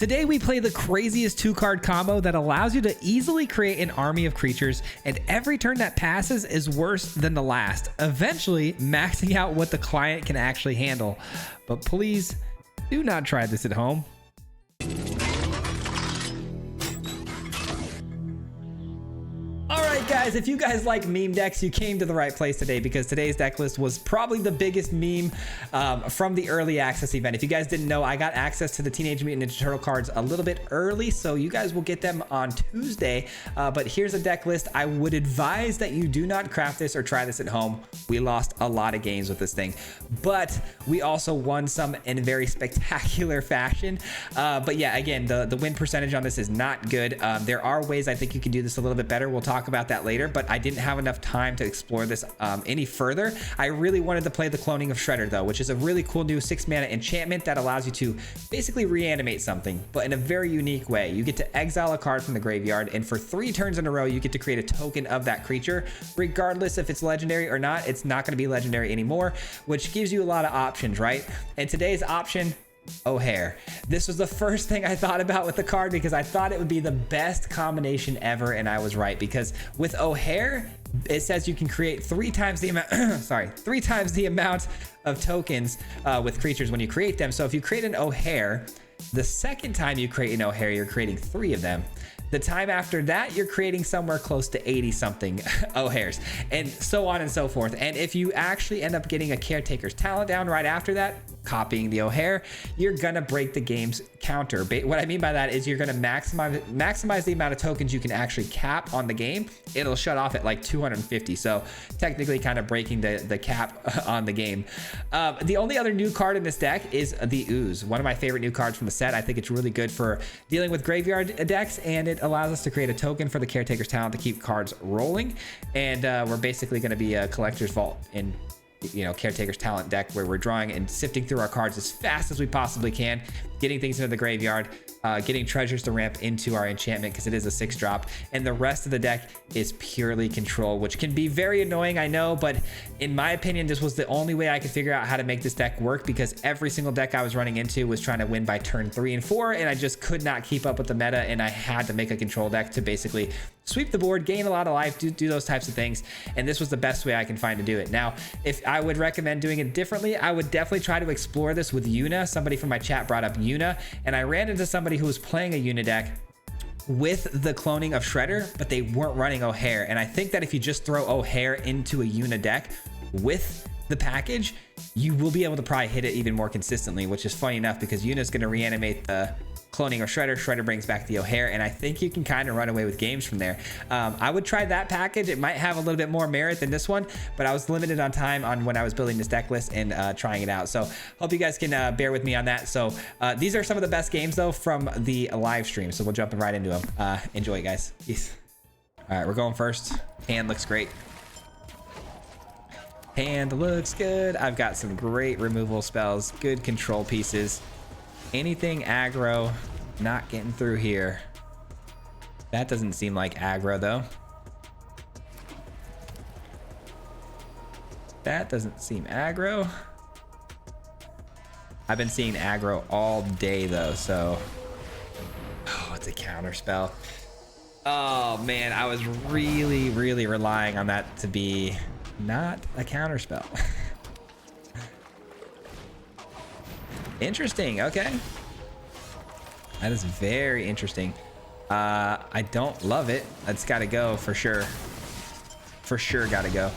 Today we play the craziest 2-card combo that allows you to easily create an army of creatures, and every turn that passes is worse than the last, eventually maxing out what the client can actually handle. But please do not try this at home. Guys, if you guys like meme decks, you came to the right place today, because today's deck list was probably the biggest meme from the early access event. If you guys didn't know, I got access to the Teenage Mutant Ninja Turtle cards a little bit early, so you guys will get them on Tuesday. But here's a deck list. I would advise that you do not craft this or try this at home. We lost a lot of games with this thing, but we also won some in very spectacular fashion. But yeah, again, the win percentage on this is not good. There are ways I think you can do this a little bit better. We'll talk about that later, but I didn't have enough time to explore this any further. I really wanted to play the Cloning of Shredder though, which is a really cool new 6-mana enchantment that allows you to basically reanimate something, but in a very unique way. You get to exile a card from the graveyard, and for 3 turns in a row, you get to create a token of that creature. Regardless if it's legendary or not, it's not going to be legendary anymore, which gives you a lot of options, right? And today's option, O'Hare. This was the first thing I thought about with the card, because I thought it would be the best combination ever, and I was right, because with O'Hare, it says you can create 3 times the amount 3 times the amount of tokens with creatures when you create them. So if you create an O'Hare, the second time you create an O'Hare, you're creating 3 of them. The time after that, you're creating somewhere close to 80 something O'Hares, and so on and so forth. And if you actually end up getting a Caretaker's Talent down right after that, copying the O'Hare, you're gonna break the game's counter. What I mean by that is you're gonna maximize the amount of tokens you can actually cap on the game. It'll shut off at like 250, so technically kind of breaking the cap on the game. The only other new card in this deck is the Ooze, one of my favorite new cards from the set. I think it's really good for dealing with graveyard decks, and it allows us to create a token for the Caretaker's Talent to keep cards rolling. And we're basically going to be a collector's vault in, you know, Caretaker's Talent deck, where we're drawing and sifting through our cards as fast as we possibly can, getting things into the graveyard, getting treasures to ramp into our enchantment, because it is a 6-drop, and the rest of the deck is purely control, which can be very annoying, I know, but in my opinion, this was the only way I could figure out how to make this deck work, because every single deck I was running into was trying to win by turn 3 and 4, and I just could not keep up with the meta, and I had to make a control deck to basically sweep the board, gain a lot of life, do those types of things, and this was the best way I can find to do it. Now, if I would recommend doing it differently, I would definitely try to explore this with Yuna. Somebody from my chat brought up Yuna, and I ran into somebody who was playing a Yuna deck with the Cloning of Shredder, but they weren't running O'Hare. And I think that if you just throw O'Hare into a Yuna deck with the package, you will be able to probably hit it even more consistently, which is funny enough, because Yuna's going to reanimate the Cloning of Shredder. Shredder brings back the O'Hare, and I think you can kind of run away with games from there. I would try that package. It might have a little bit more merit than this one, but I was limited on time on when I was building this deck list and trying it out. So hope you guys can bear with me on that. So these are some of the best games though from the live stream, so we'll jump right into them. Enjoy, guys. Peace. All right, we're going first. Hand looks great. Hand looks good. I've got some great removal spells, good control pieces. Anything aggro, not getting through here. That doesn't seem like aggro though. That doesn't seem aggro. I've been seeing aggro all day though, so. Oh, it's a counter spell. Oh man, I was really relying on that to be not a counter spell. Interesting. Okay, that is very interesting. I don't love it. It's got to go for sure. For sure, got to go.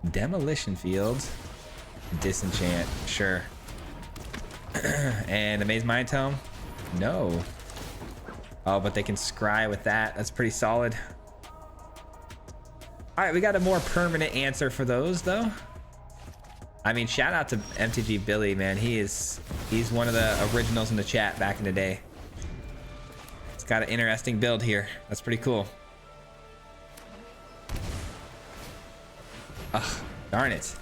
Demolition Fields, disenchant, sure. And Amaze Mind Tome, no. Oh, but they can scry with that. That's pretty solid. All right, we got a more permanent answer for those though. I mean, shout out to MTG Billy, man. He's one of the originals in the chat back in the day. It's got an interesting build here. That's pretty cool. Ugh, darn it.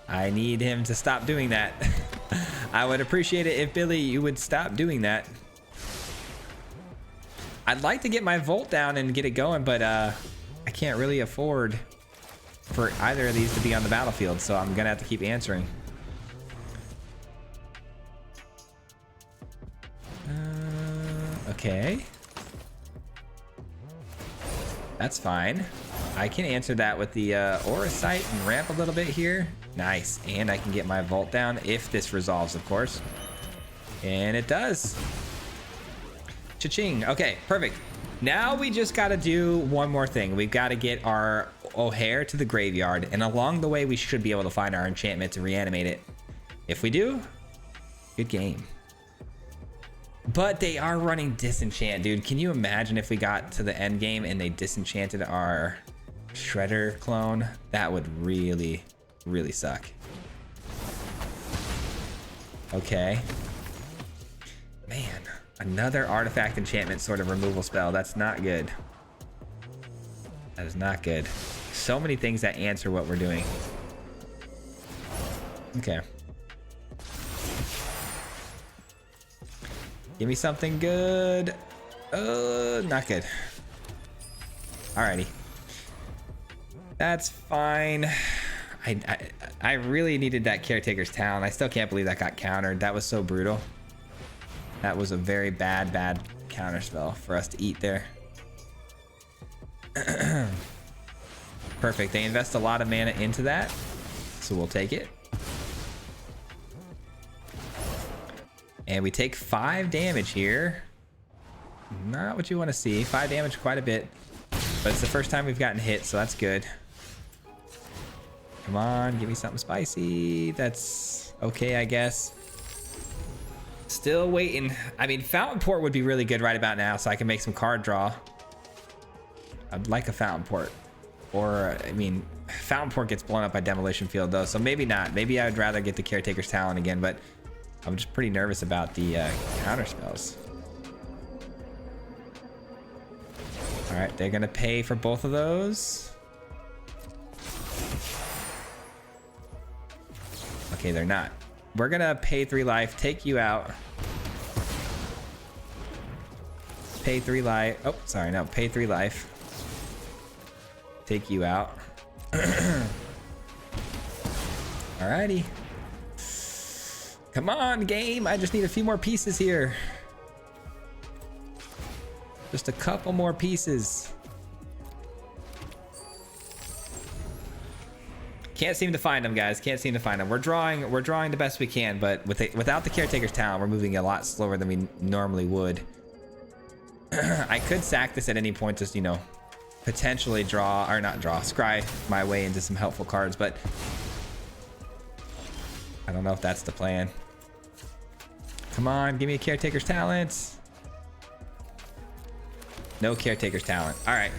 I need him to stop doing that. I would appreciate it if Billy, you would stop doing that. I'd like to get my Volt down and get it going, but I can't really afford for either of these to be on the battlefield, so I'm gonna have to keep answering. Okay. That's fine. I can answer that with the Aura Sight and ramp a little bit here. Nice. And I can get my Vault down if this resolves, of course. And it does. Cha-ching. Okay, perfect. Now we just got to do one more thing. We've got to get our O'Hare to the graveyard. And along the way, we should be able to find our enchantment to reanimate it. If we do, good game. But they are running disenchant, dude. Can you imagine if we got to the end game and they disenchanted our Shredder clone? That would really, really suck. Okay. Man, another artifact enchantment sort of removal spell. That's not good. That is not good. So many things that answer what we're doing. Okay. Give me something good. Not good. Alrighty. That's fine. I really needed that Caretaker's Talon. I still can't believe that got countered. That was so brutal. That was a very bad counter spell for us to eat there. Perfect. They invest a lot of mana into that, so we'll take it. And we take 5 damage here. Not what you want to see. 5 damage, quite a bit. But it's the first time we've gotten hit, so that's good. Come on, give me something spicy. That's okay, I guess. Still waiting. I mean, Fountain Port would be really good right about now, so I can make some card draw. I'd like a Fountain Port. Or, I mean, Fountain Port gets blown up by Demolition Field, though, so maybe not. Maybe I would rather get the Caretaker's Talon again, but I'm just pretty nervous about the counter spells. All right, they're gonna pay for both of those. Okay, they're not. We're gonna pay 3 life, take you out. Pay 3 life. Oh, sorry, no, pay 3 life. Take you out. Alrighty. Come on, game. I just need a few more pieces here. Just a couple more pieces. Can't seem to find them, guys. Can't seem to find them. We're drawing the best we can, but without the Caretaker's Talon, we're moving a lot slower than we normally would. I could sack this at any point, just, you know, potentially draw, or not draw, scry my way into some helpful cards, but I don't know if that's the plan. Come on, give me a Caretaker's Talent. No Caretaker's Talent. All right.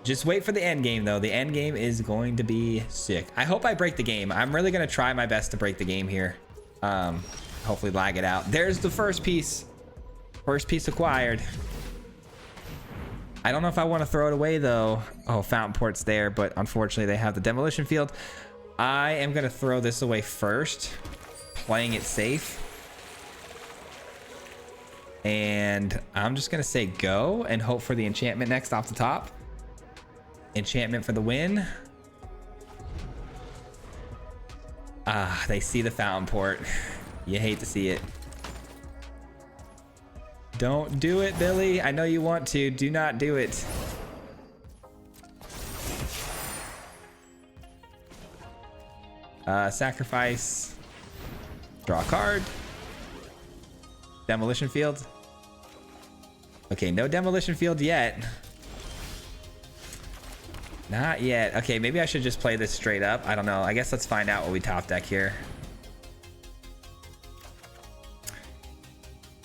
Just wait for the end game, though. The end game is going to be sick. I hope I break the game. I'm really going to try my best to break the game here. Hopefully lag it out. There's the first piece. First piece acquired. I don't know if I want to throw it away, though. Oh, Fountain Port's there, but unfortunately they have the Demolition Field. I am going to throw this away first, playing it safe. And I'm just going to say go and hope for the enchantment next off the top. Enchantment for the win. Ah, they see the Fountain Port. You hate to see it. Don't do it, Billy. I know you want to. Do not do it. Sacrifice. Draw a card. Demolition Field. Okay, no Demolition Field yet. Not yet. Okay, maybe I should just play this straight up. I don't know. I guess let's find out what we top deck here.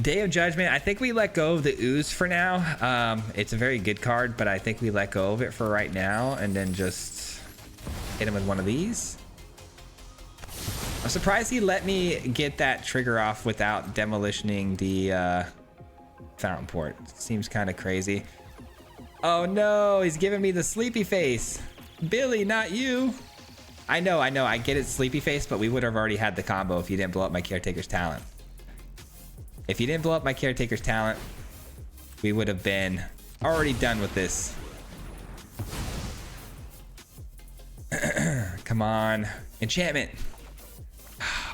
Day of Judgment. I think we let go of the Ooze for now. It's a very good card, but I think we let go of it for right now and then just hit him with one of these. I'm surprised he let me get that trigger off without demolitioning the Fountain Port. Seems kind of crazy. Oh no, he's giving me the sleepy face. Billy, not you. I know, I get it, sleepy face, but we would have already had the combo if you didn't blow up my Caretaker's Talent. If you didn't blow up my Caretaker's Talent, we would have been Already done with this. Come on. Enchantment.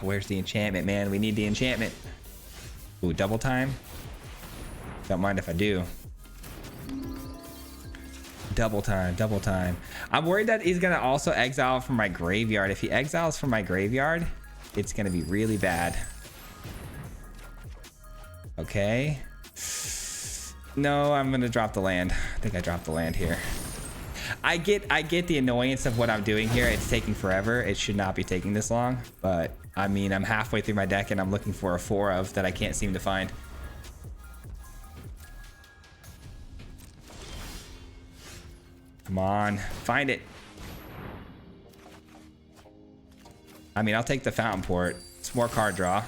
Where's the enchantment, man? We need the enchantment. Ooh, double time. Don't mind if I do. Double time, double time. I'm worried that he's gonna also exile from my graveyard. If he exiles from my graveyard, it's gonna be really bad. Okay. No, I'm gonna drop the land. I think I dropped the land here. I get the annoyance of what I'm doing here. It's taking forever. It should not be taking this long, but I mean, I'm halfway through my deck and I'm looking for a 4 of that I can't seem to find. Come on, find it. I mean, I'll take the Fountain Port. It's more card draw.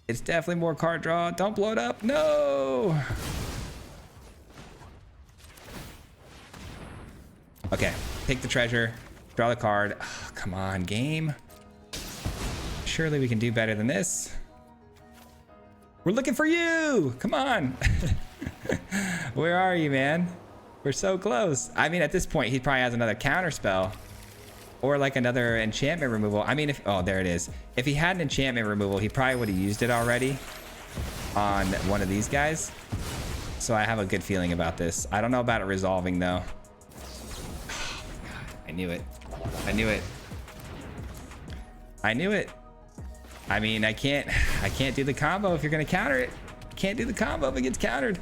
It's definitely more card draw. Don't blow it up. No. Okay, take the treasure, draw the card. Oh, come on, game. Surely we can do better than this. We're looking for you. Come on. Where are you, man? We're so close. I mean, at this point, he probably has another counter spell or like another enchantment removal. I mean, if, oh, there it is. If he had an enchantment removal, he probably would have used it already on one of these guys. So I have a good feeling about this. I don't know about it resolving though. I knew it. I knew it. I knew it. I mean, I can't do the combo if you're gonna counter it. Can't do the combo if it gets countered.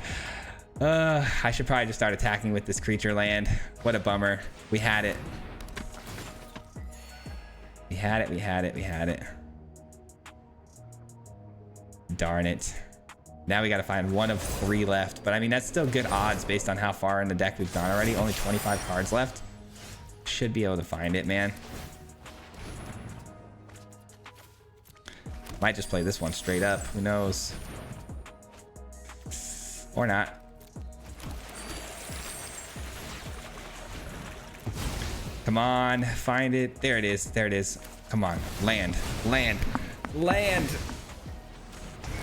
I should probably just start attacking with this creature land. What a bummer. We had it. We had it, we had it, we had it. Darn it. Now we gotta find 1 of 3 left. But I mean, that's still good odds based on how far in the deck we've gone already. Only 25 cards left. Should be able to find it, man. Might just play this one straight up. Who knows? Or not. Come on, find it. There it is. There it is. Come on, land, land, land.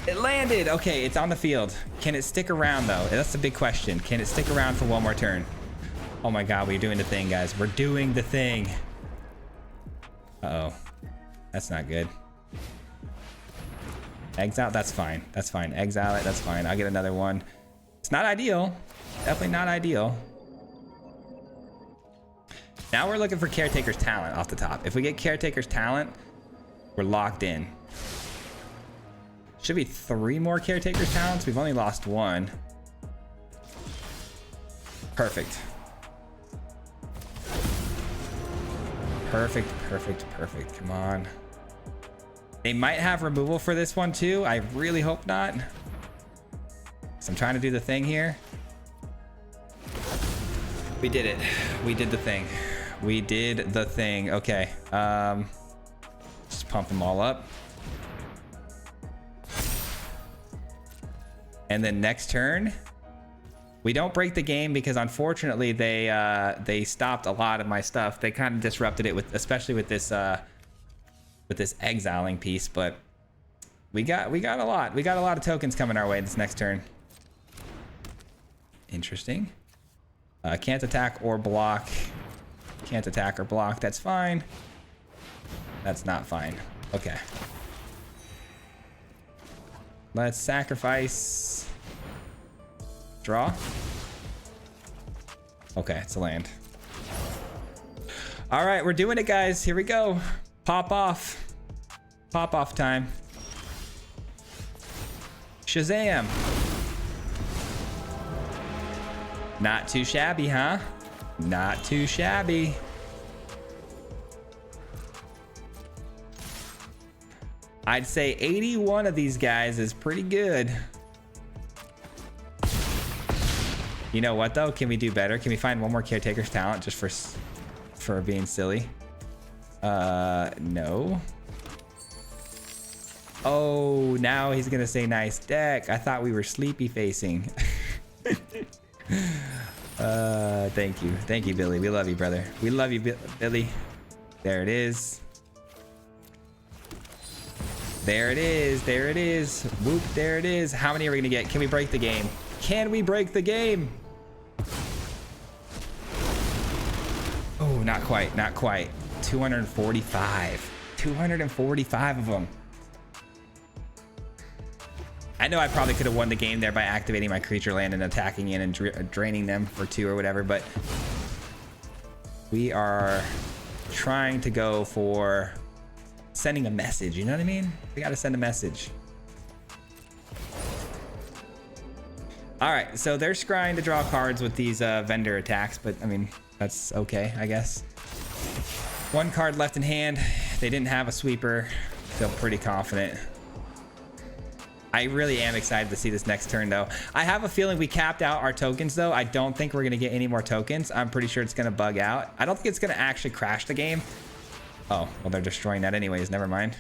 It landed. Okay, it's on the field. Can it stick around though? That's the big question. Can it stick around for one more turn? Oh my God, we're doing the thing, guys. We're doing the thing. Uh-oh. That's not good. Exile, that's fine. That's fine. Exile it, that's fine. I'll get another one. It's not ideal. Definitely not ideal. Now we're looking for Caretaker's Talent off the top. If we get Caretaker's Talent, we're locked in. Should be 3 more Caretaker's Talents. We've only lost 1. Perfect. Perfect, perfect, perfect. Come on. They might have removal for this one too. I really hope not. So I'm trying to do the thing here. We did it. We did the thing. We did the thing. Okay. Just pump them all up. And then next turn, we don't break the game because unfortunately they stopped a lot of my stuff. They kind of disrupted it with, especially with this exiling piece, but we got a lot. We got a lot of tokens coming our way this next turn. Interesting. Can't attack or block. Can't attack or block. That's fine. That's not fine. Okay. Let's sacrifice. Draw. Okay, it's a land. All right, we're doing it, guys. Here we go. Pop off. Pop off time. Shazam. Not too shabby, huh? Not too shabby. I'd say 81 of these guys is pretty good. You know what though? Can we do better? Can we find 1 more Caretaker's Talent just for being silly? No. Oh, now he's gonna say nice deck. I thought we were sleepy facing. Thank you. Thank you, Billy. We love you, brother. We love you, Billy. There it is. There it is. There it is. Whoop, there it is. How many are we gonna get? Can we break the game? Can we break the game? Oh, not quite, not quite. 245. 245 of them. I know I probably could have won the game there by activating my creature land and attacking in and draining them for 2 or whatever, but we are trying to go for sending a message, you know what I mean? We got to send a message. All right, so they're scrying to draw cards with these vendor attacks, but I mean, that's okay, I guess. 1 card left in hand. They didn't have a sweeper. Feel pretty confident. I really am excited to see this next turn, though. I have a feeling we capped out our tokens, though. I don't think we're going to get any more tokens. I'm pretty sure it's going to bug out. I don't think it's going to actually crash the game. Oh, well, they're destroying that anyways. Never mind.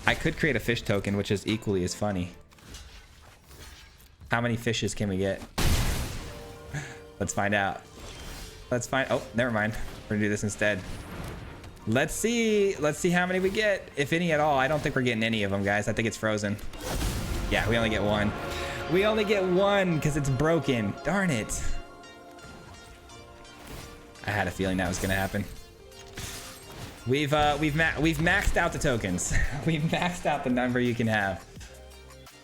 I could create a fish token, which is equally as funny. How many fishes can we get? Let's find out. Let's find... Oh, never mind. We're going to do this instead. Let's see how many we get, if any at all. I don't think we're getting any of them, guys. I think it's frozen. Yeah, we only get 1. We only get 1 because it's broken. Darn it. I had a feeling that was gonna happen. We've maxed out the tokens. We've maxed out the number you can have.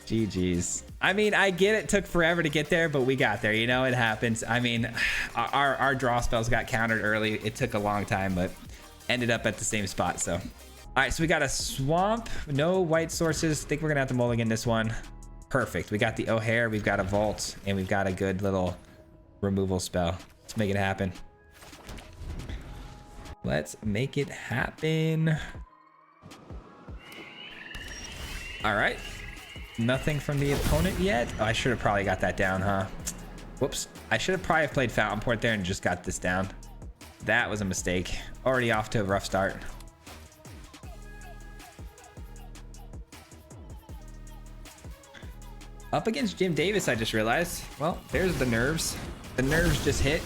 GG's. I mean, I get it took forever to get there, but we got there. You know, it happens. I mean, our draw spells got countered early. It took a long time, but ended up at the same spot. So all right, so we got a swamp, no white sources. Think we're gonna have to mulligan this one. Perfect. We got the O'Hare, we've got a vault, and we've got a good little removal spell. Let's make it happen. Let's make it happen. All right, nothing from the opponent yet. Oh, I should have probably got that down, huh? Whoops, I should have probably played Fountain Port there and just got this down. That was a mistake. Already off to a rough start. Up against Jim Davis, I just realized. Well, there's the nerves. The nerves just hit.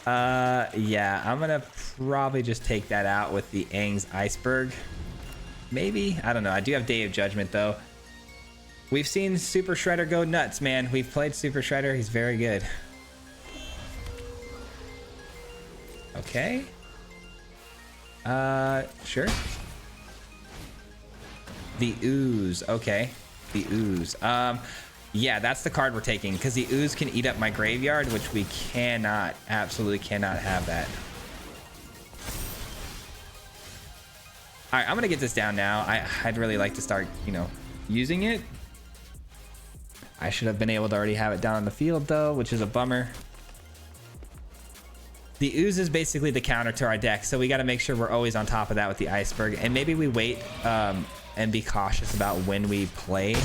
Yeah, I'm gonna probably just take that out with the Aang's Iceberg. Maybe? I don't know. I do have Day of Judgment, though. We've seen Super Shredder go nuts, man. We've played Super Shredder. He's very good. Okay. Sure. The Ooze. Okay. The Ooze. Yeah, that's the card we're taking because the Ooze can eat up my graveyard, which we cannot, absolutely cannot have that. All right, I'm gonna get this down now. I'd really like to start, you know, using it. I should have been able to already have it down on the field though, which is a bummer. The Ooze is basically the counter to our deck, so we got to make sure we're always on top of that with the Iceberg, and maybe we wait and be cautious about when we play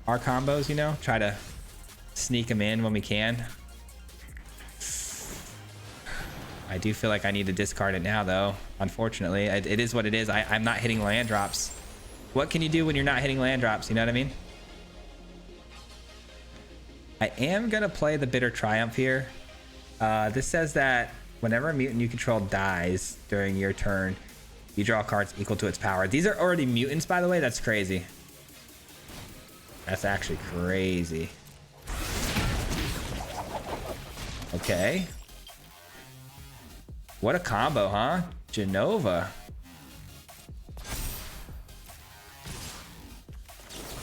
our combos, you know, try to sneak them in when we can. I do feel like I need to discard it now, though. Unfortunately, it is what it is. I'm not hitting land drops. What can you do when you're not hitting land drops? You know what I mean? I am going to play the Bitter Triumph here. This says that whenever a mutant you control dies during your turn, you draw cards equal to its power. These are already mutants, by the way. That's crazy. That's actually crazy. Okay. What a combo, huh? Genova.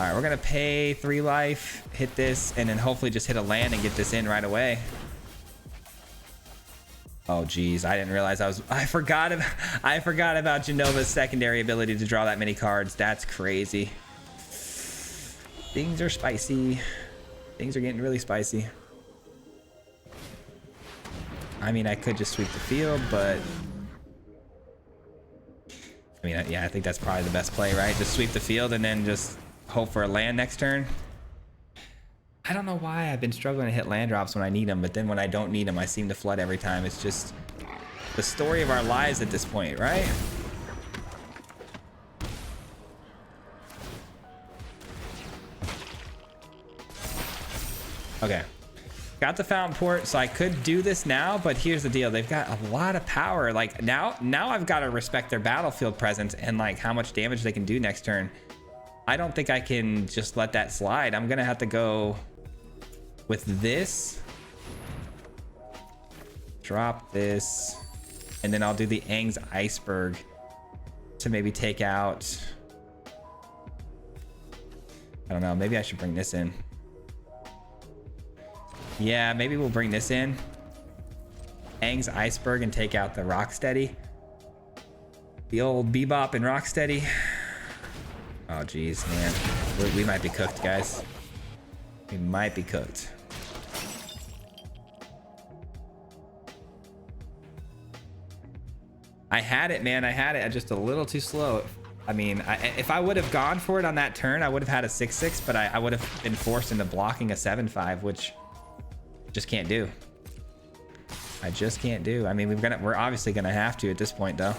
All right, we're going to pay 3 life, hit this, and then hopefully just hit a land and get this in right away. Oh geez, I didn't realize I forgot about Genova's secondary ability to draw that many cards. That's crazy. Things are spicy. Things are getting really spicy. I mean, I could just sweep the field, but I mean, yeah, I think that's probably the best play, right? Just sweep the field and then just hope for a land next turn. I don't know why I've been struggling to hit land drops when I need them, but then when I don't need them, I seem to flood every time. It's just the story of our lives at this point, right? Okay. Got the Fountain Port, so I could do this now, but here's the deal. They've got a lot of power. Like, now I've got to respect their battlefield presence and, like, how much damage they can do next turn. I don't think I can just let that slide. I'm gonna have to go with this. Drop this. And then I'll do the Aang's Iceberg to maybe take out... I don't know, maybe I should bring this in. Yeah, maybe we'll bring this in. Aang's Iceberg and take out the Rocksteady. The old Bebop and Rocksteady. Oh, geez, man. We might be cooked, guys. We might be cooked. I had it, man. I had it. Just a little too slow. I mean, if I would have gone for it on that turn, I would have had a 6-6, but I would have been forced into blocking a 7-5, which just can't do. I just can't do. I mean, we're obviously gonna have to at this point, though.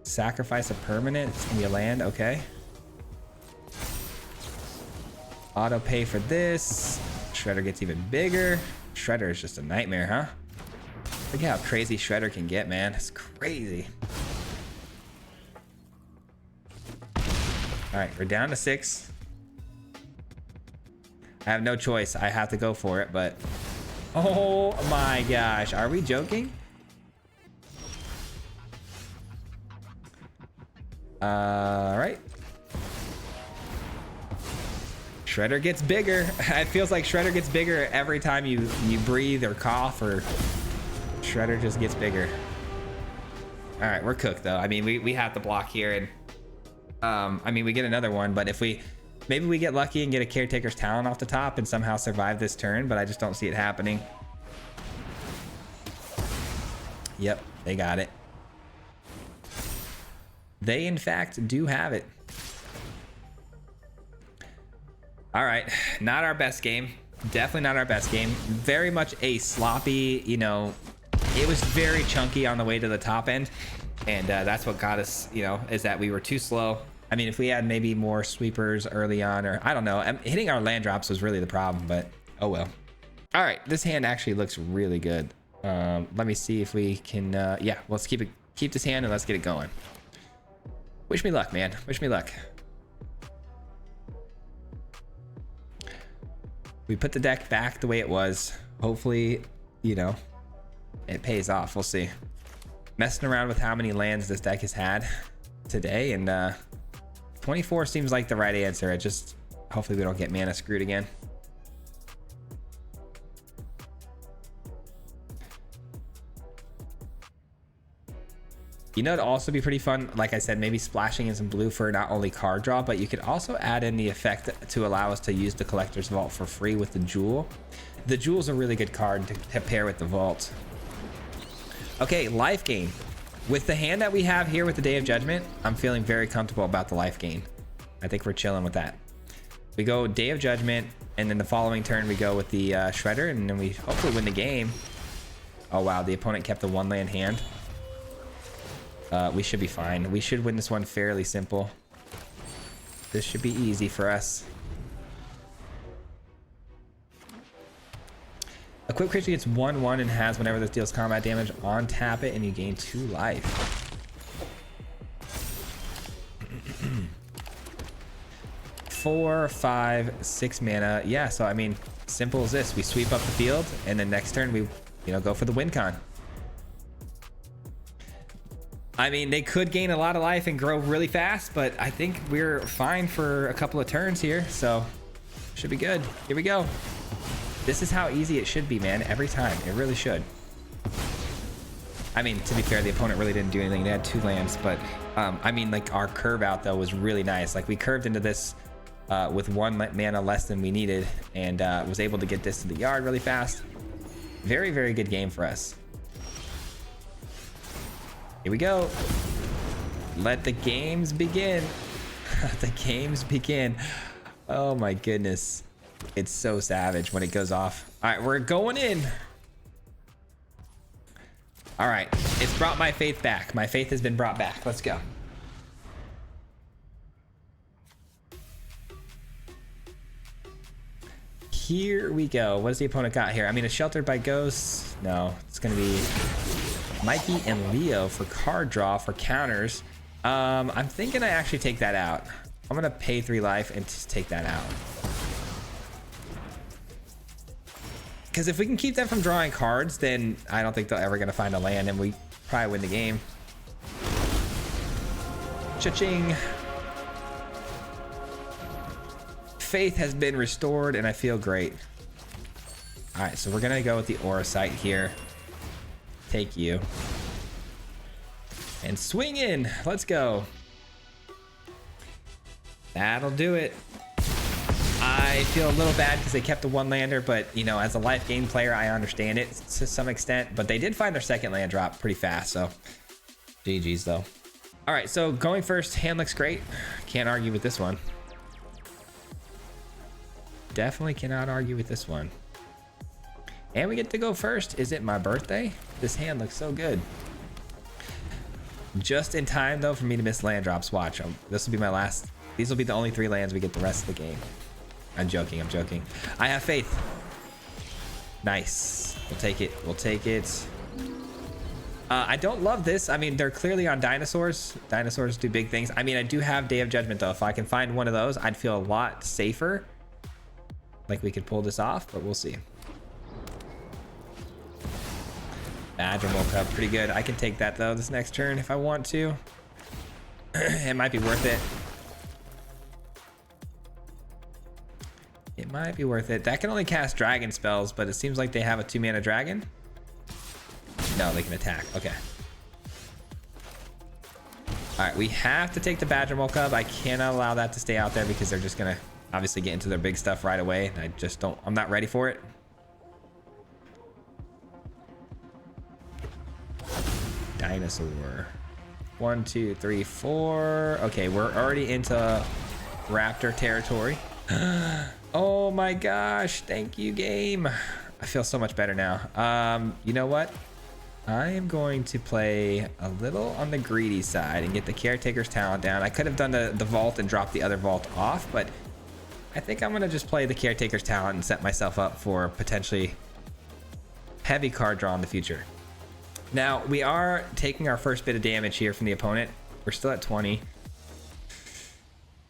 Sacrifice a permanent. It's gonna be a land. Okay. Auto pay for this. Shredder gets even bigger. Shredder is just a nightmare, huh? Look at how crazy Shredder can get, man. It's crazy. All right, we're down to 6. I have no choice. I have to go for it, but... Oh my gosh. Are we joking? All right. Shredder gets bigger. It feels like Shredder gets bigger every time you breathe or cough, or Shredder just gets bigger. All right, we're cooked though. I mean, we have to block here, and I mean, we get another one, but if maybe we get lucky and get a Caretaker's Talent off the top and somehow survive this turn, but I just don't see it happening. Yep, they got it. They, in fact, do have it. All right, not our best game. Definitely not our best game. Very much a sloppy, you know, it was very chunky on the way to the top end. And that's what got us, you know, is that we were too slow. I mean, if we had maybe more sweepers early on, or I don't know, hitting our land drops was really the problem, but oh well. All right, this hand actually looks really good. Let me see if we can, yeah, let's keep this hand and let's get it going. Wish me luck, man. Wish me luck. We put the deck back the way it was. Hopefully, you know, it pays off. We'll see. Messing around with how many lands this deck has had today, and 24 seems like the right answer. It just, hopefully we don't get mana screwed again. You know, it'd also be pretty fun, like I said, maybe splashing in some blue for not only card draw, but you could also add in the effect to allow us to use the Collector's Vault for free with the Jewel. The Jewel's a really good card to pair with the Vault. Okay, life gain. With the hand that we have here with the Day of Judgment, I'm feeling very comfortable about the life gain. I think we're chilling with that. We go Day of Judgment, and then the following turn we go with the Shredder, and then we hopefully win the game. Oh wow, the opponent kept the 1-land hand. We should be fine. We should win this one fairly simple. This should be easy for us. Equipped creature gets 1/1 and has whenever this deals combat damage, on tap it and you gain 2 life. 4, 5, 6 mana. Yeah, so I mean, simple as this. We sweep up the field, and then next turn we, you know, go for the win con. I mean, they could gain a lot of life and grow really fast, but I think we're fine for a couple of turns here, so should be good. Here we go. This is how easy it should be, man, every time. It really should. I mean, to be fair, the opponent really didn't do anything. They had 2 lands, but I mean, like, our curve out, though, was really nice. Like, we curved into this with 1 mana less than we needed, and was able to get this to the yard really fast. Very, very good game for us. Here we go. Let the games begin. Let the games begin. Oh my goodness. It's so savage when it goes off. All right, we're going in. All right, it's brought my faith back. My faith has been brought back. Let's go. Here we go. What does the opponent got here? I mean, a Sheltered by Ghosts. No, it's gonna be Mikey and Leo for card draw for counters. I'm thinking I actually take that out. I'm gonna pay 3 life and just take that out. Because if we can keep them from drawing cards, then I don't think they're ever gonna find a land, and we probably win the game. Cha-ching. Faith has been restored, and I feel great. All right, so we're gonna go with the Aura Sight here. Take you. And swing in. Let's go. That'll do it. I feel a little bad because they kept the 1-lander, but you know, as a life game player, I understand it to some extent. But they did find their 2nd land drop pretty fast, so GG's though. All right, so going first, hand looks great. Can't argue with this one. Definitely cannot argue with this one. And we get to go first. Is it my birthday? This hand looks so good. Just in time though for me to miss land drops. Watch, this will be my last. These will be the only 3 lands we get the rest of the game. I'm joking, I'm joking. I have faith. Nice, we'll take it, we'll take it. I don't love this. I mean, they're clearly on dinosaurs. Dinosaurs do big things. I mean, I do have Day of Judgment though. If I can find one of those, I'd feel a lot safer. Like we could pull this off, but we'll see. Badger woke up pretty good. I can take that though this next turn if I want to. It might be worth it. It might be worth it. That can only cast dragon spells, but it seems like they have a 2-mana dragon. No, they can attack. Okay. All right, we have to take the Badger Mole Cub. I cannot allow that to stay out there because they're just gonna obviously get into their big stuff right away. I just don't, I'm not ready for it. Dinosaur. 1, 2, 3, 4. Okay, we're already into raptor territory. Oh my gosh, thank you, game. I feel so much better now. You know what? I am going to play a little on the greedy side and get the Caretaker's Talent down. I could have done the vault and dropped the other vault off, but I think I'm gonna just play the Caretaker's Talent and set myself up for potentially heavy card draw in the future. Now, we are taking our first bit of damage here from the opponent. We're still at 20.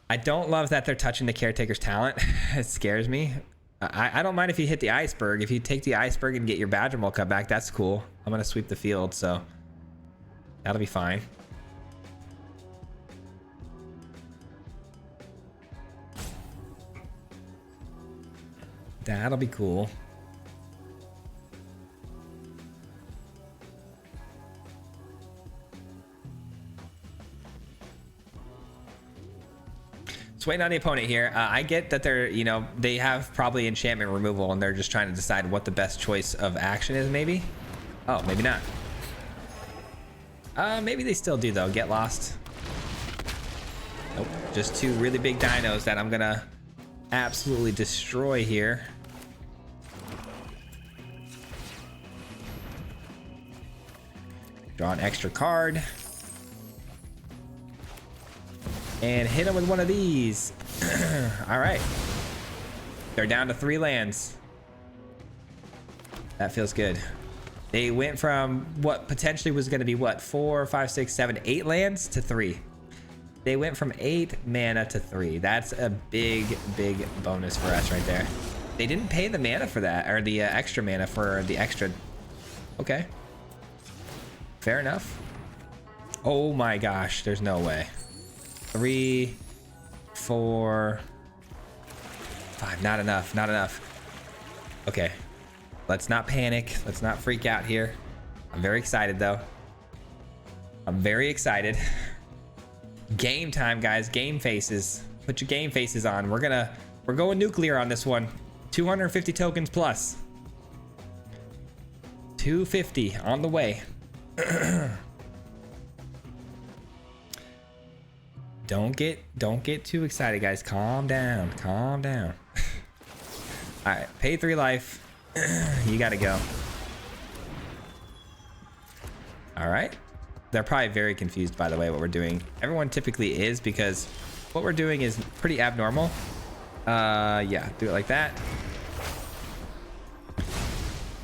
I don't love that they're touching the Caretaker's Talent. It scares me. I don't mind if you hit the Iceberg. If you take the Iceberg and get your Badger Mole Cub back, that's cool. I'm going to sweep the field, so that'll be fine. That'll be cool. Waiting on the opponent here. I get that they're, you know, they have probably enchantment removal and they're just trying to decide what the best choice of action is, maybe. Oh, maybe not. Maybe they still do though. Get lost. Nope. Just 2 really big dinos that I'm gonna absolutely destroy here. Draw an extra card. And hit them with one of these. All right. They're down to 3 lands. That feels good. They went from what potentially was going to be what, 4, 5, 6, 7, 8 lands to 3. They went from 8 mana to 3. That's a big, big bonus for us right there. They didn't pay the mana for that, or the extra mana for the extra. Okay. Fair enough. Oh my gosh, there's no way. 3, 4, 5. Not enough. Not enough. Okay. Let's not panic. Let's not freak out here. I'm very excited though. I'm very excited. Game time, guys. Game faces. Put your game faces on. We're going nuclear on this one. 250 tokens plus. 250 on the way. Don't get too excited, guys. Calm down. Calm down. All right, pay 3 life. You gotta go. All right. They're probably very confused, by the way, what we're doing. Everyone typically is, because what we're doing is pretty abnormal. Yeah, do it like that.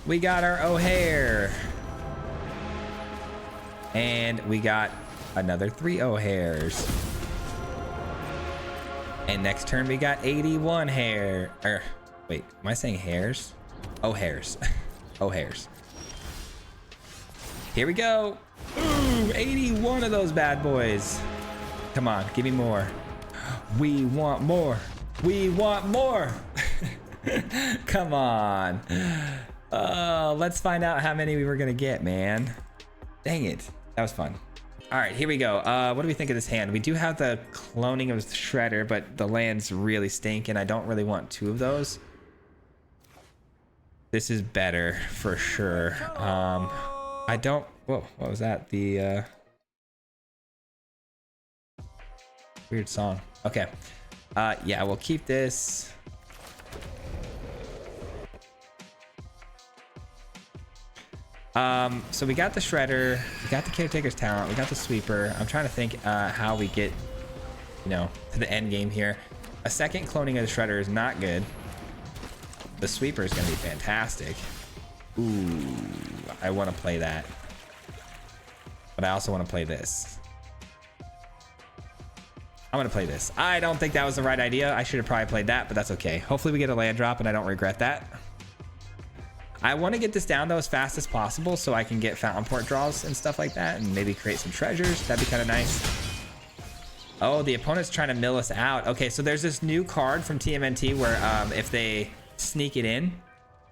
We got our O'Hare. And we got Another 3 O'Hares. And next turn we got 81 hair. Wait, am I saying hairs? O'Hares. O'Hares. Here we go. Ooh, 81 of those bad boys. Come on, give me more. We want more. We want more. Come on. Let's find out how many we were gonna get, man. Dang it. That was fun. All right, here we go. What do we think of this hand? We do have the cloning of the Shredder, but the lands really stink, and I don't really want 2 of those. This is better for sure. I don't. Whoa, what was that? The weird song. Okay. Yeah, we'll keep this. So we got the Shredder, we got the Caretaker's Talent, we got the Sweeper. I'm trying to think how we get, you know, to the end game here. A second cloning of the Shredder is not good. The Sweeper is going to be fantastic. Ooh, I want to play that. But I also want to play this. I'm going to play this. I don't think that was the right idea. I should have probably played that, but that's okay. Hopefully we get a land drop and I don't regret that. I want to get this down though as fast as possible so I can get Fountain Port draws and stuff like that and maybe create some treasures. That'd be kind of nice. Oh, the opponent's trying to mill us out. Okay, so there's this new card from TMNT where if they sneak it in,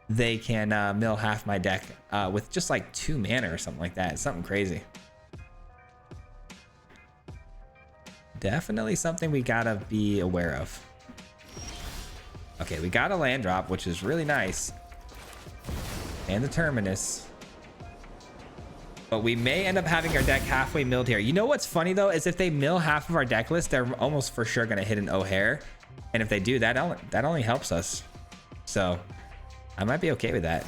they can mill half my deck with just like 2 mana or something like that. It's something crazy. Definitely something we gotta be aware of. Okay, we got a land drop, which is really nice. And the Terminus. But we may end up having our deck halfway milled here. You know what's funny though, is if they mill half of our deck list, they're almost for sure gonna hit an O'Hare. And if they do, that only helps us. So I might be okay with that.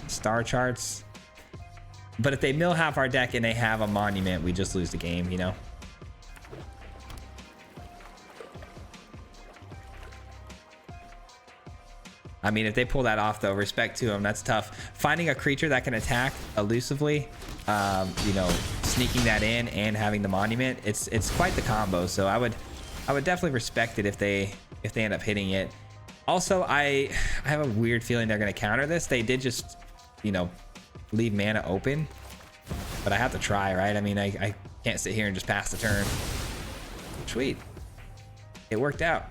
Star charts. But if they mill half our deck and they have a monument, we just lose the game, you know? I mean, if they pull that off, though, respect to them. That's tough. Finding a creature that can attack elusively, you know, sneaking that in and having the monument, it's quite the combo. So I would definitely respect it if they end up hitting it. Also, I have a weird feeling they're going to counter this. They did just, you know, leave mana open, but I have to try, right? I mean, I can't sit here and just pass the turn. Sweet, it worked out.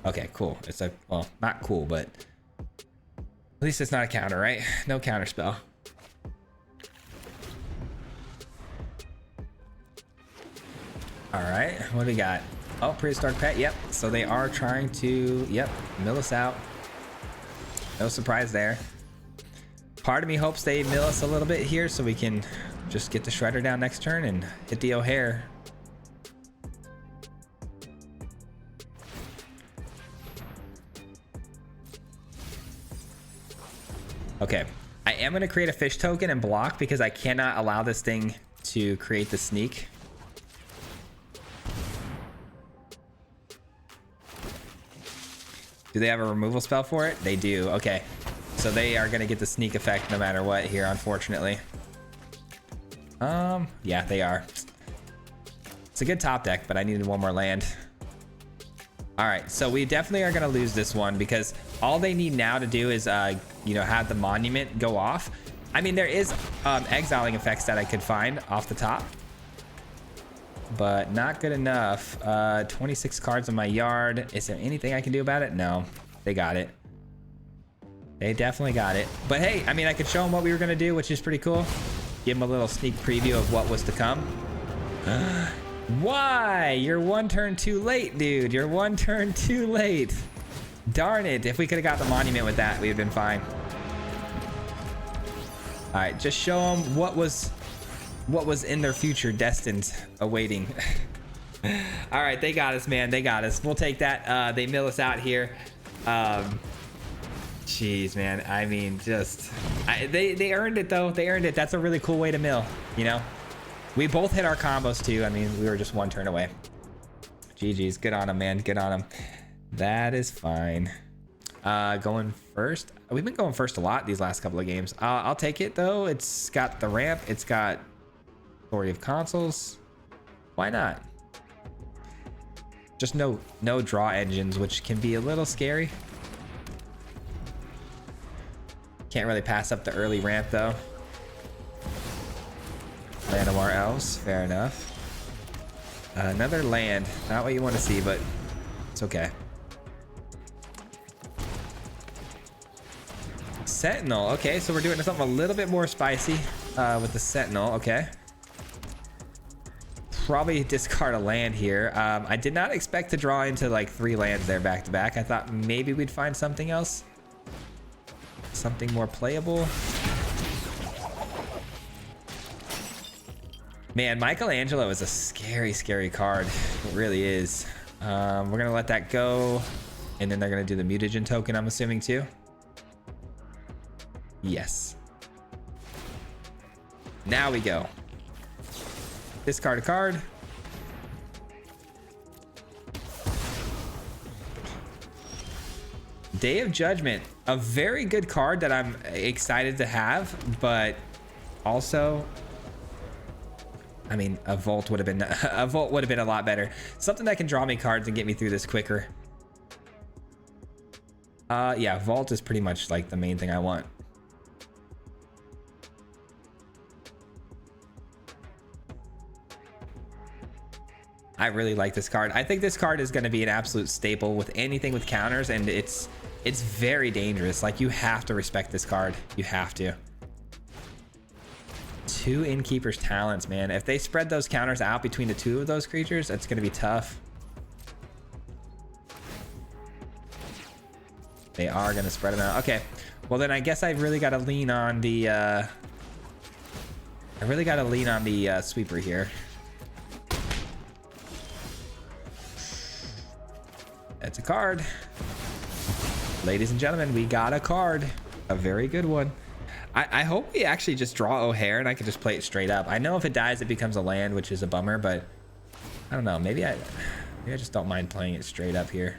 Okay, cool. It's a, well, not cool, but at least it's not a counter, right? No counter spell. All right, what do we got? Oh, prehistoric pet. Yep. So they are trying to, yep, mill us out. No surprise there. Part of me hopes they mill us a little bit here so we can just get the Shredder down next turn and hit the O'Hare. Okay, I am going to create a fish token and block because I cannot allow this thing to create the sneak. Do they have a removal spell for it? They do. Okay, so they are going to get the sneak effect no matter what here, unfortunately. Yeah, they are. It's a good top deck, but I needed one more land. All right, so we definitely are going to lose this one because all they need now to do is, you know, have the monument go off. I mean, there is exiling effects that I could find off the top, but not good enough. 26 cards in my yard. Is there anything I can do about it? No, they got it. They definitely got it. But hey, I mean, I could show them what we were going to do, which is pretty cool. Give them a little sneak preview of what was to come. Why? You're 1 turn too late, dude. You're 1 turn too late. Darn it. If we could have got the monument with that, we'd have been fine. All right, just show them what was in their future destined awaiting. All right, they got us, man. They got us. We'll take that. They mill us out here. Jeez, man. I mean, just they earned it though. They earned it. That's a really cool way to mill, you know? We both hit our combos too. I mean, we were just 1 turn away. GG's. Good on him, man. Good on him. That is fine. Going first. We've been going first a lot these last couple of games. I'll take it though. It's got the ramp. It's got Story of Consoles. Why not? Just no draw engines, which can be a little scary. Can't really pass up the early ramp though. Llanowar Elves, fair enough. Another land, not what you want to see, but it's okay. Sentinel, okay, so we're doing something a little bit more spicy with the Sentinel, okay. Probably discard a land here. I did not expect to draw into like 3 lands there back to back. I thought maybe we'd find something else. Something more playable. Man, Michelangelo is a scary, scary card. It really is. We're gonna let that go. And then they're gonna do the mutagen token, I'm assuming too. Yes. Now we go. Discard a card. Day of Judgment, a very good card that I'm excited to have, but also, I mean, a Volt would have been a lot better. Something that can draw me cards and get me through this quicker. Yeah, Vault is pretty much like the main thing I want. I really like this card. I think this card is going to be an absolute staple with anything with counters, and it's very dangerous. Like, you have to respect this card. You have to. 2 Innkeeper's Talents, man. If they spread those counters out between the 2 of those creatures, that's going to be tough. They are going to spread them out. Okay. Well, then I guess I really got to lean on the sweeper here. That's a card. Ladies and gentlemen, we got a card. A very good one. I hope we actually just draw O'Hare and I can just play it straight up. I know if it dies, it becomes a land, which is a bummer, but I don't know. Maybe I just don't mind playing it straight up here.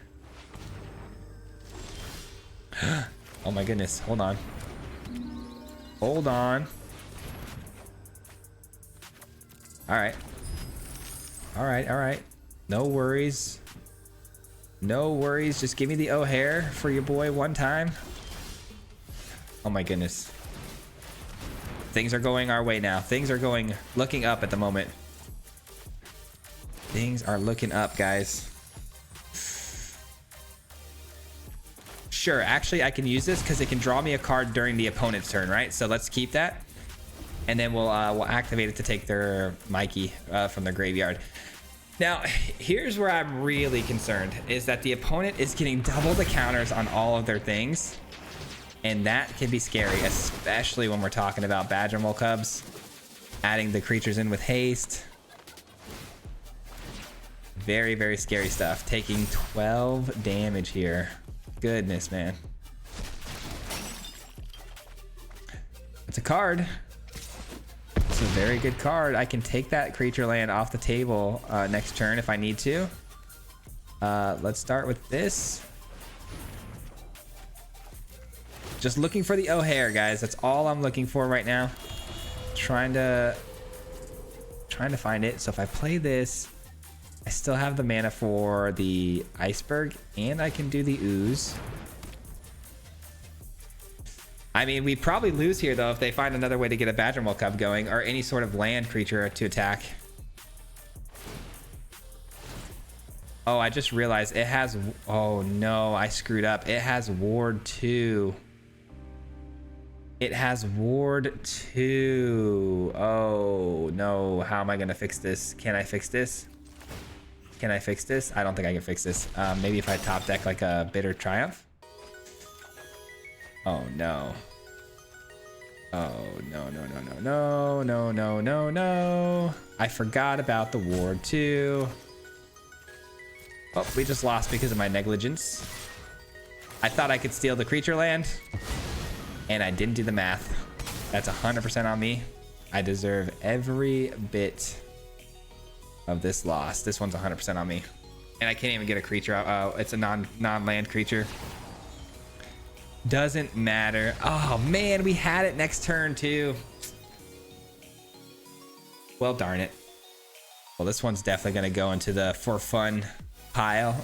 Oh my goodness. Hold on. Hold on. All right. All right. All right. No worries. No worries. Just give me the O'Hare for your boy one time. Oh my goodness. Things are going our way now. Things are looking up at the moment. Things are looking up, guys. Sure, actually I can use this because it can draw me a card during the opponent's turn, right? So let's keep that. And then we'll activate it to take their Mikey from their graveyard. Now, here's where I'm really concerned, is that the opponent is getting double the counters on all of their things. And that can be scary, especially when we're talking about Badger Mole Cubs. Adding the creatures in with haste. Very, very scary stuff. Taking 12 damage here. Goodness, man. It's a card. It's a very good card. I can take that creature land off the table next turn if I need to. Let's start with this. Just looking for the O'Hare, guys. That's all I'm looking for right now. Trying to find it. So if I play this, I still have the mana for the Iceberg, and I can do the Ooze. I mean, we probably lose here, though, if they find another way to get a Badger Mole Cub going, or any sort of land creature to attack. Oh, I just realized it has... Oh, no, I screwed up. It has Ward 2. It has Ward 2. Oh, no. How am I going to fix this? Can I fix this? Can I fix this? I don't think I can fix this. Maybe if I top deck like a Bitter Triumph. Oh, no. Oh, no, no, no, no, no, no, no, no, no. I forgot about the Ward 2. Oh, we just lost because of my negligence. I thought I could steal the creature land, and I didn't do the math. That's 100% on me. I deserve every bit of this loss. This one's 100% on me. And I can't even get a creature out. Oh, it's a non-land creature. Doesn't matter. Oh man, we had it next turn too. Well, darn it. Well, this one's definitely gonna go into the for fun pile.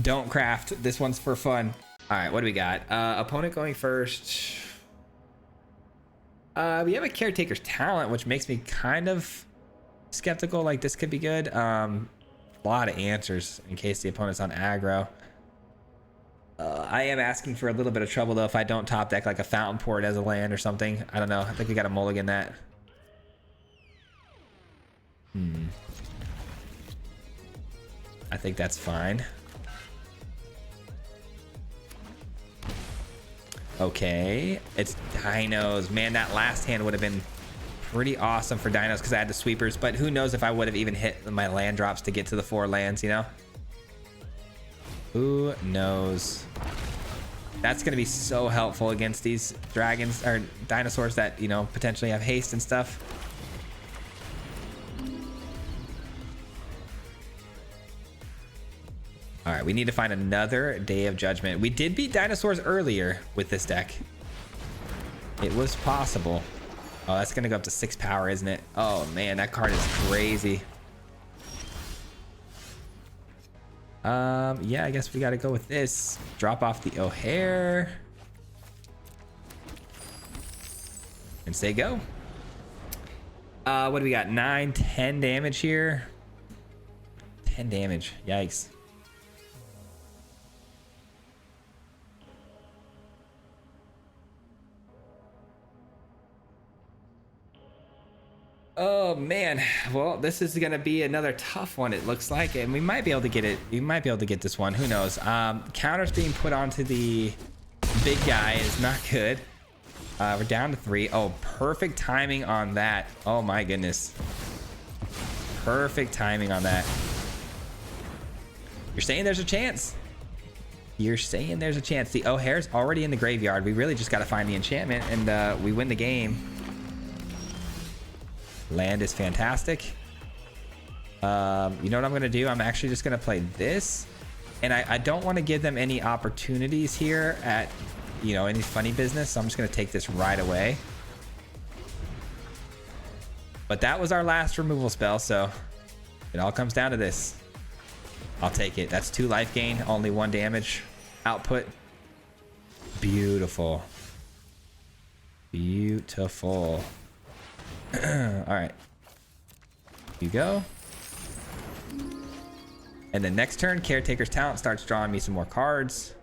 Don't craft. This one's for fun. All right, what do we got? Opponent going first. We have a Caretaker's Talent, which makes me kind of skeptical. Like, this could be good. A lot of answers in case the opponent's on aggro. I am asking for a little bit of trouble, though, if I don't top deck like a Fountain Port as a land or something. I don't know. I think we got to mulligan that. I think that's fine. Okay, it's dinos. Man, that last hand would have been pretty awesome for dinos because I had the sweepers, but who knows if I would have even hit my land drops to get to the 4 lands, you know? Who knows? That's going to be so helpful against these dragons or dinosaurs that, you know, potentially have haste and stuff. All right, we need to find another Day of Judgment. We did beat dinosaurs earlier with this deck. It was possible. Oh, that's gonna go up to 6 power, isn't it? Oh man, that card is crazy. Yeah, I guess we gotta go with this. Drop off the O'Hare. And say go. What do we got? 9, 10 damage here. 10 damage, yikes. Oh man, well, this is gonna be another tough one, it looks like, and we might be able to get it. We might be able to get this one. Who knows? Counters being put onto the big guy is not good. We're down to 3. Oh, perfect timing on that. Oh my goodness, perfect timing on that. You're saying there's a chance? You're saying there's a chance? The O'Hare's already in the graveyard. We really just got to find the enchantment, and we win the game. Land is fantastic. You know what I'm gonna do? I'm actually just gonna play this, and I don't want to give them any opportunities here at, you know, any funny business, so I'm just gonna take this right away. But that was our last removal spell, so it all comes down to this. I'll take it. That's 2 life gain, only 1 damage output. Beautiful. Beautiful. All right, you go. And then next turn, Caretaker's Talent starts drawing me some more cards.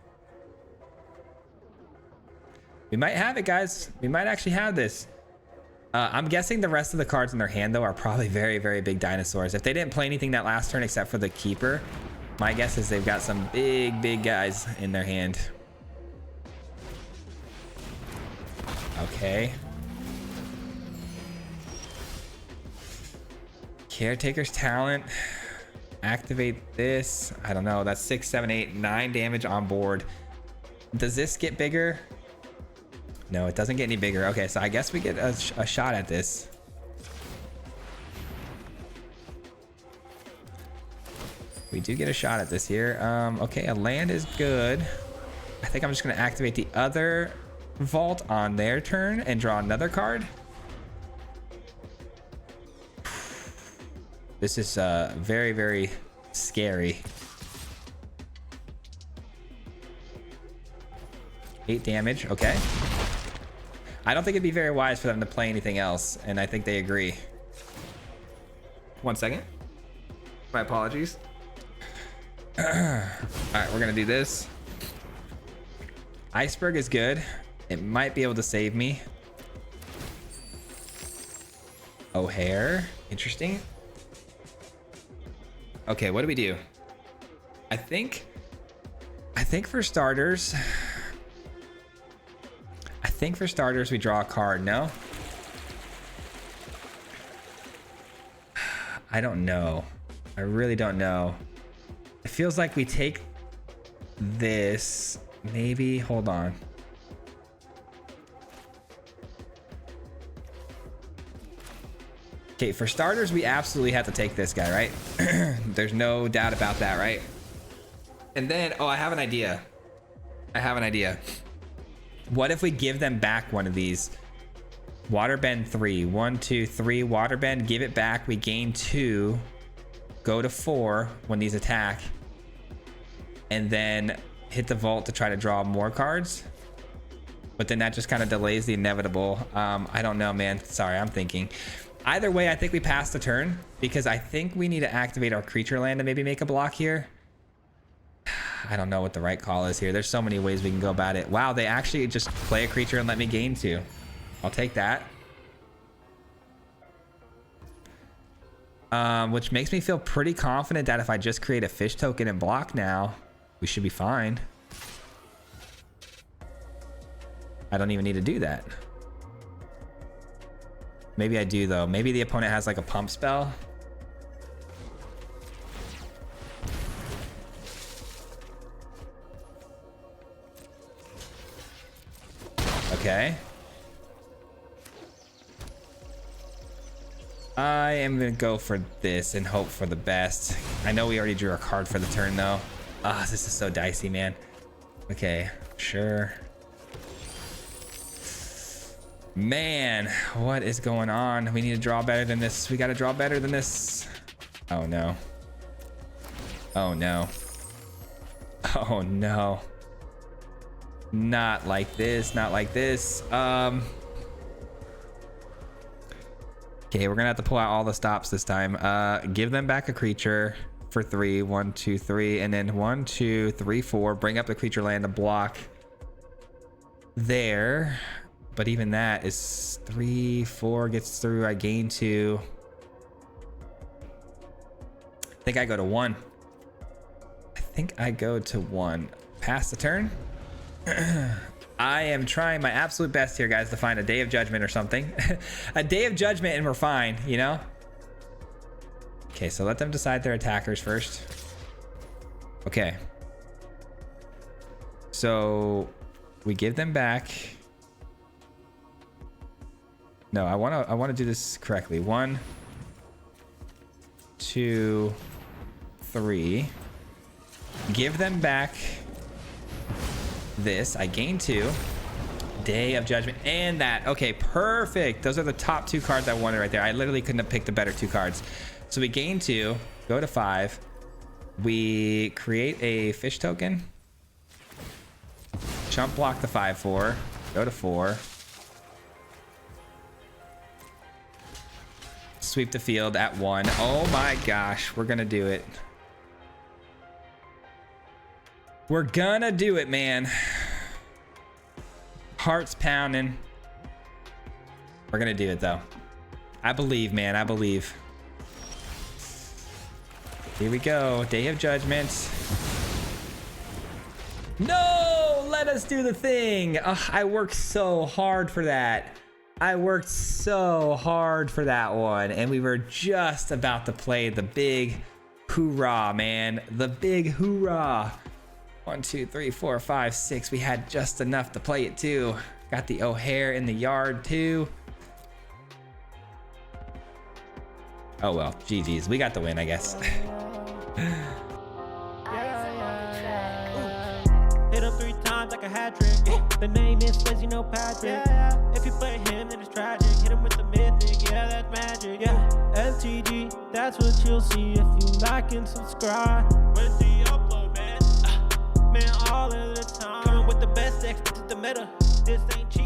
We might have it, guys. We might actually have this. I'm guessing the rest of the cards in their hand, though, are probably very, very big dinosaurs. If they didn't play anything that last turn except for the Keeper, my guess is they've got some big, big guys in their hand. Okay. Caretaker's Talent. Activate this. I don't know. That's 6, 7, 8, 9 damage on board. Does this get bigger? No, it doesn't get any bigger. Okay, so I guess we get a shot at this. We do get a shot at this here. Okay, a land is good. I think I'm just going to activate the other vault on their turn and draw another card. This is very, very scary. 8 damage, okay. I don't think it'd be very wise for them to play anything else, and I think they agree. 1 second. My apologies. All right, we're gonna do this. Iceberg is good. It might be able to save me. O'Hare, interesting. Okay, what do we do? I think for starters, we draw a card. No? I don't know. I really don't know. It feels like we take this. Maybe, hold on. Okay, for starters, we absolutely have to take this guy, right? There's no doubt about that, right? And then, oh, I have an idea. I have an idea. What if we give them back one of these? Waterbend 3. 1, 2, 3. Waterbend, give it back. We gain 2. Go to 4 when these attack. And then hit the vault to try to draw more cards. But then that just kind of delays the inevitable. I don't know, man. Sorry, I'm thinking. Either way, I think we pass the turn because I think we need to activate our creature land to maybe make a block here. I don't know what the right call is here. There's so many ways we can go about it. Wow, they actually just play a creature and let me gain 2. I'll take that. Which makes me feel pretty confident that if I just create a fish token and block now, we should be fine. I don't even need to do that. Maybe I do though. Maybe the opponent has like a pump spell. Okay. I am gonna go for this and hope for the best. I know we already drew a card for the turn though. Ah, this is so dicey, man. Okay, sure. Man, what is going on? We need to draw better than this. We gotta draw better than this. Oh no. Oh no. Oh no. Not like this, not like this. Okay, we're gonna have to pull out all the stops this time. Give them back a creature for 3. 1, 2, 3, and then 1, 2, 3, 4. Bring up the creature land to block there. But even that is 3, 4 gets through. I gain 2. I think I go to 1. I think I go to 1. Pass the turn. I am trying my absolute best here, guys, to find a Day of Judgment or something. A Day of Judgment and we're fine, you know? Okay, so let them decide their attackers first. Okay. So we give them back. No, I want to do this correctly. 1, 2, 3. Give them back this. I gain 2. Day of Judgment and that. Okay, perfect. Those are the top 2 cards I wanted right there. I literally couldn't have picked the better 2 cards. So we gain 2, go to 5. We create a fish token. Chump block the 5/4. Go to 4. Sweep the field at 1. Oh my gosh, we're gonna do it. We're gonna do it, man. Hearts pounding. We're gonna do it though. I believe, man, I believe. Here we go, Day of Judgment. No, let us do the thing. I worked so hard for that. I worked so hard for that one, and we were just about to play the big hoorah, man. The big hoorah. 1, 2, 3, 4, 5, 6. We had just enough to play it too. Got the O'Hare in the yard too. Oh well, GG's. We got the win, I guess. Hit him 3 times like a hat trick. The name is Swayze, no Patrick. If you play him, then it's tragic. Hit him with the mythic, yeah, that's magic. Yeah, MTG, that's what you'll see if you like and subscribe. Where's the upload, man? Man, all of the time. Coming with the best decks, this is the meta. This ain't cheap.